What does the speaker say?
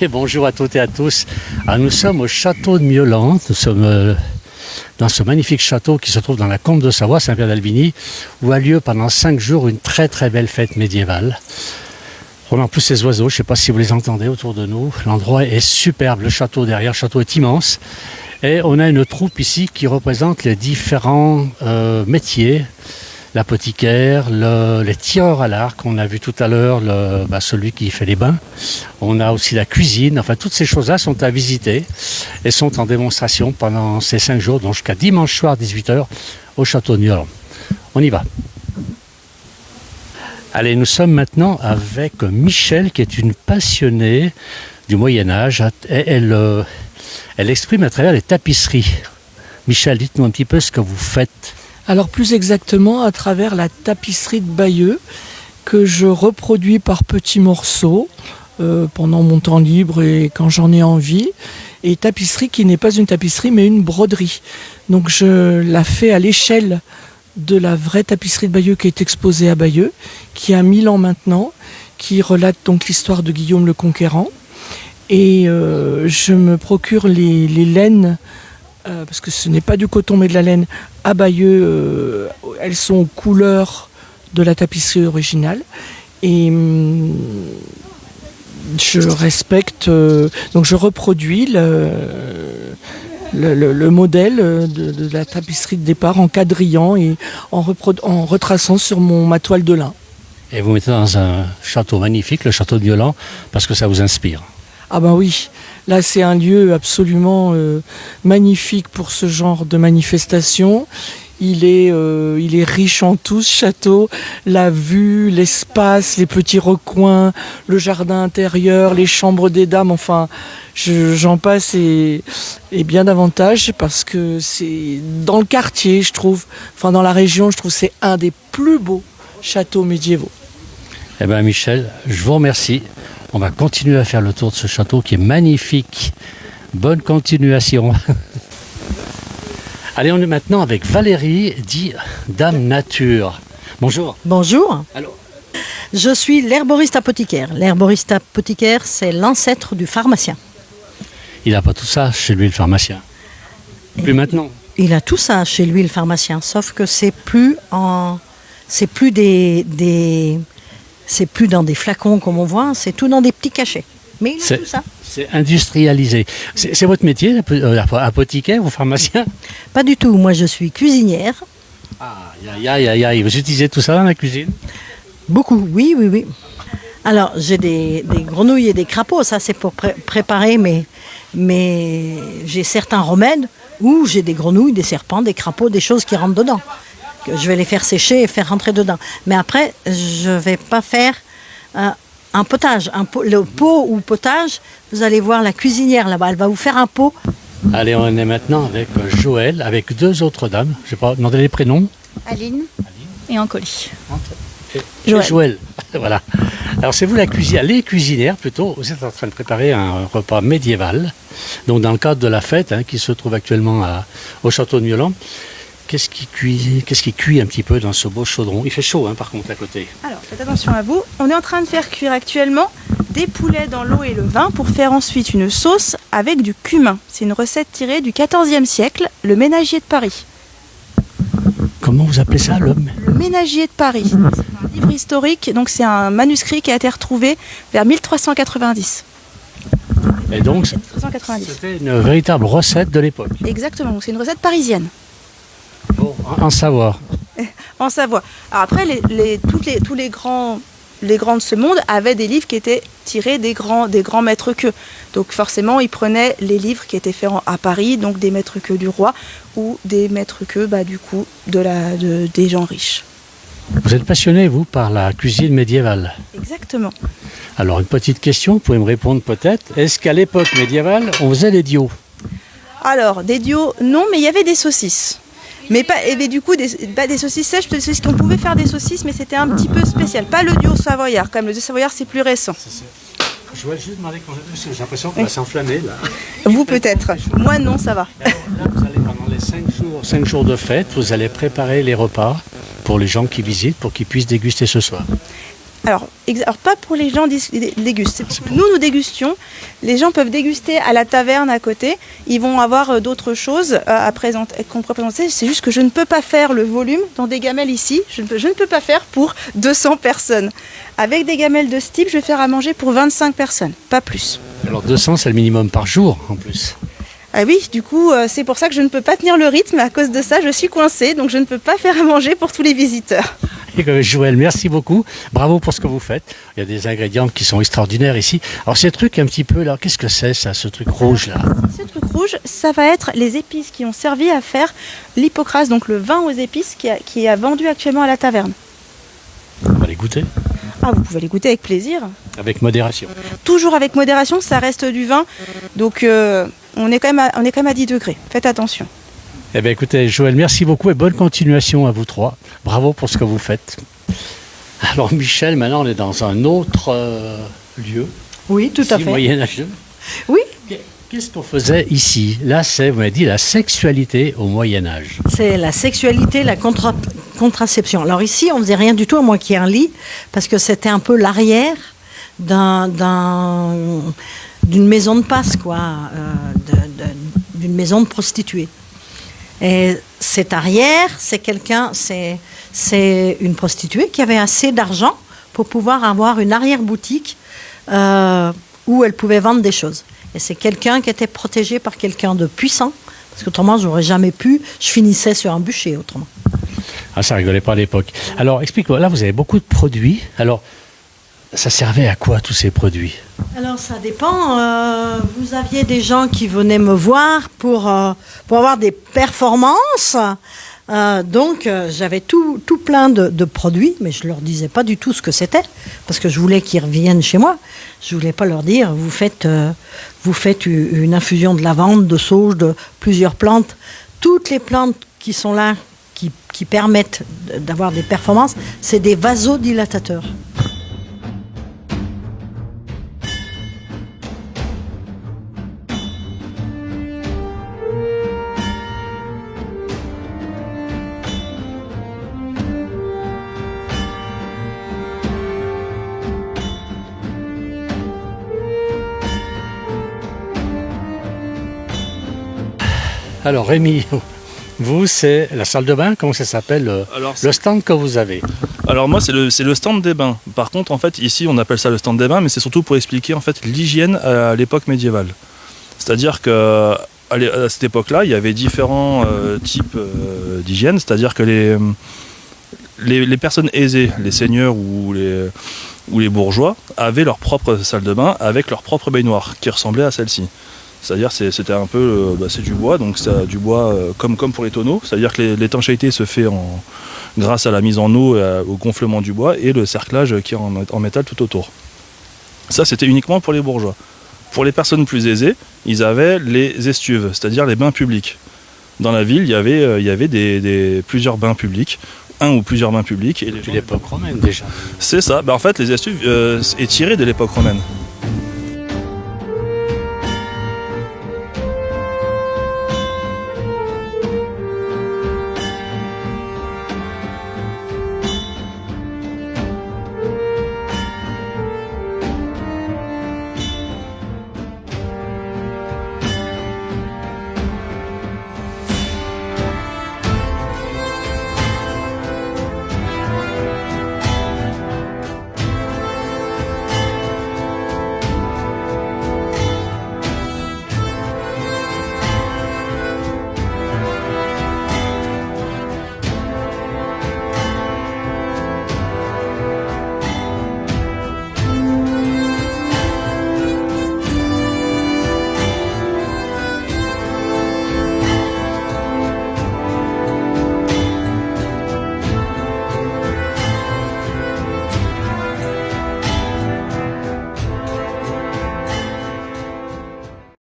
Et bonjour à toutes et à tous. Nous sommes au château de Mieulan. Nous sommes dans ce magnifique château qui se trouve dans la Combe de Savoie, Saint-Pierre-d'Albigny, où a lieu pendant 5 jours une très très belle fête médiévale. On a en plus ces oiseaux, je ne sais pas si vous les entendez autour de nous. L'endroit est superbe, le château derrière, le château est immense. Et on a une troupe ici qui représente les différents métiers. L'apothicaire, les tireurs à l'arc, on a vu tout à l'heure celui qui fait les bains. On a aussi la cuisine, enfin toutes ces choses-là sont à visiter et sont en démonstration pendant ces 5 jours, donc jusqu'à dimanche soir 18h au château de Mieulan. On y va. Allez, nous sommes maintenant avec Michel qui est une passionnée du Moyen-Âge. Elle exprime à travers les tapisseries. Michel, dites-nous un petit peu ce que vous faites. Alors plus exactement à travers la tapisserie de Bayeux que je reproduis par petits morceaux pendant mon temps libre et quand j'en ai envie. Et tapisserie qui n'est pas une tapisserie mais une broderie. Donc je la fais à l'échelle de la vraie tapisserie de Bayeux qui est exposée à Bayeux, qui a 1000 ans maintenant, qui relate donc l'histoire de Guillaume le Conquérant. Et je me procure les laines, parce que ce n'est pas du coton mais de la laine, à Bayeux. Elles sont aux couleurs de la tapisserie originale. Et je respecte, donc je reproduis le modèle de la tapisserie de départ en quadrillant et en retraçant sur ma toile de lin. Et vous mettez dans un château magnifique, le château de Mieulan, parce que ça vous inspire. Ah ben oui, là c'est un lieu absolument magnifique pour ce genre de manifestation. Il est riche en tout ce château, la vue, l'espace, les petits recoins, le jardin intérieur, les chambres des dames, enfin j'en passe et bien davantage parce que c'est dans le quartier je trouve, enfin dans la région je trouve c'est un des plus beaux châteaux médiévaux. Eh bien Michel, je vous remercie. On va continuer à faire le tour de ce château qui est magnifique. Bonne continuation. Allez, on est maintenant avec Valérie, dit Dame Nature. Bonjour. Bonjour. Alors, je suis l'herboriste apothicaire. L'herboriste apothicaire, c'est l'ancêtre du pharmacien. il n'a pas tout ça chez lui, le pharmacien. Plus maintenant. Il a tout ça chez lui, le pharmacien, sauf que c'est plus dans des flacons comme on voit, c'est tout dans des petits cachets. Mais il a tout ça. C'est industrialisé. C'est votre métier, apothicaire ou pharmacien? Pas du tout. Moi, je suis cuisinière. Aïe. Vous utilisez tout ça dans la cuisine? Beaucoup, oui. Alors, j'ai des grenouilles et des crapauds. Ça, c'est pour préparer, mais j'ai certains remèdes où j'ai des grenouilles, des serpents, des crapauds, des choses qui rentrent dedans. Je vais les faire sécher et faire rentrer dedans. Mais après, je ne vais pas faire un potage. Le pot ou potage, vous allez voir la cuisinière là-bas, elle va vous faire un pot. Allez, on est maintenant avec Joël, avec 2 autres dames. Je ne vais pas demander les prénoms. Aline et Ancoli. Et Joël. Voilà. Alors, c'est vous les cuisinières plutôt. Vous êtes en train de préparer un repas médiéval. Donc, dans le cadre de la fête qui se trouve actuellement au château de Mieulan. Qu'est-ce qui cuit un petit peu dans ce beau chaudron? Il fait chaud par contre à côté. Alors faites attention à vous. On est en train de faire cuire actuellement des poulets dans l'eau et le vin pour faire ensuite une sauce avec du cumin. C'est une recette tirée du XIVe siècle, le ménagier de Paris. Comment vous appelez ça, l'homme? Le ménagier de Paris. C'est un livre historique, donc c'est un manuscrit qui a été retrouvé vers 1390. Et donc, 1390. C'était une véritable recette de l'époque. Exactement, donc c'est une recette parisienne. Bon, en Savoie. En Savoie. Alors après, tous les grands de ce monde avaient des livres qui étaient tirés des grands maîtres queux. Donc forcément, ils prenaient les livres qui étaient faits à Paris, donc des maîtres queux du roi ou des maîtres queux du coup des gens riches. Vous êtes passionné, vous, par la cuisine médiévale? Exactement. Alors, une petite question, vous pouvez me répondre peut-être. Est-ce qu'à l'époque médiévale, on faisait des dios? Alors, des dios, non, mais il y avait des saucisses. Mais du coup, pas des saucisses sèches, on pouvait faire des saucisses, mais c'était un petit peu spécial. Pas le dio savoyard, comme le dio savoyard, c'est plus récent. Je voulais juste demander quand j'ai l'impression qu'on va s'enflammer là. Vous peut-être. Moi non, ça va. Alors, là, vous allez pendant les 5 jours de fête, vous allez préparer les repas pour les gens qui visitent, pour qu'ils puissent déguster ce soir. Alors pas pour les gens dégustent. Nous dégustions. Les gens peuvent déguster à la taverne à côté. Ils vont avoir d'autres choses à présenter, qu'on pourrait présenter. C'est juste que je ne peux pas faire le volume dans des gamelles ici. Je ne peux pas faire pour 200 personnes. Avec des gamelles de ce type, je vais faire à manger pour 25 personnes, pas plus. Alors 200, c'est le minimum par jour en plus. Ah oui, du coup, c'est pour ça que je ne peux pas tenir le rythme. À cause de ça, je suis coincée, donc je ne peux pas faire à manger pour tous les visiteurs. Joël, merci beaucoup. Bravo pour ce que vous faites. Il y a des ingrédients qui sont extraordinaires ici. Alors ces trucs un petit peu là, qu'est-ce que c'est ça, ce truc rouge là? Ce truc rouge, ça va être les épices qui ont servi à faire l'hypocrase, donc le vin aux épices qui est vendu actuellement à la taverne. On va les goûter. Ah, vous pouvez les goûter avec plaisir. Avec modération. Toujours avec modération, ça reste du vin, donc on est quand même à 10 degrés. Faites attention. Eh bien écoutez, Joël, merci beaucoup et bonne continuation à vous trois. Bravo pour ce que vous faites. Alors Michel, maintenant on est dans un autre lieu. Oui, tout à fait. Moyenâgeux. Oui. Qu'est-ce qu'on faisait ici? Là, c'est, vous m'avez dit, la sexualité au Moyen-Âge. C'est la sexualité, la contraception. Alors ici, on faisait rien du tout, à moins qu'il y ait un lit, parce que c'était un peu l'arrière d'une maison de passe, quoi, d'une maison de prostituées. Et cet arrière, c'est une prostituée qui avait assez d'argent pour pouvoir avoir une arrière-boutique où elle pouvait vendre des choses. Et c'est quelqu'un qui était protégé par quelqu'un de puissant, parce qu'autrement, j'aurais jamais pu, je finissais sur un bûcher autrement. Ah, ça rigolait pas à l'époque. Alors, explique-moi, là, vous avez beaucoup de produits. Alors, ça servait à quoi, tous ces produits? Alors, ça dépend. Vous aviez des gens qui venaient me voir pour avoir des performances. Donc, j'avais tout plein de produits, mais je leur disais pas du tout ce que c'était, parce que je voulais qu'ils reviennent chez moi. Je voulais pas leur dire, vous faites une infusion de lavande, de sauge, de plusieurs plantes. Toutes les plantes qui sont là, qui permettent d'avoir des performances, c'est des vasodilatateurs. Alors Rémi, vous, c'est la salle de bain, comment ça s'appelle, le stand que vous avez? Alors moi, c'est le stand des bains. Par contre, en fait, ici, on appelle ça le stand des bains, mais c'est surtout pour expliquer en fait l'hygiène à l'époque médiévale. C'est-à-dire que à cette époque-là, il y avait différents types d'hygiène, c'est-à-dire que les personnes aisées, les seigneurs ou les bourgeois, avaient leur propre salle de bain avec leur propre baignoire qui ressemblait à celle-ci. C'est-à-dire c'était un peu, c'est du bois, donc c'est du bois comme pour les tonneaux. C'est-à-dire que l'étanchéité se fait grâce à la mise en eau, au gonflement du bois et le cerclage qui est en métal tout autour. Ça, c'était uniquement pour les bourgeois. Pour les personnes plus aisées, ils avaient les estuves, c'est-à-dire les bains publics. Dans la ville, il y avait plusieurs bains publics, un ou plusieurs bains publics. Depuis l'époque romaine déjà. C'est ça. En fait, les estuves est tiré de l'époque romaine.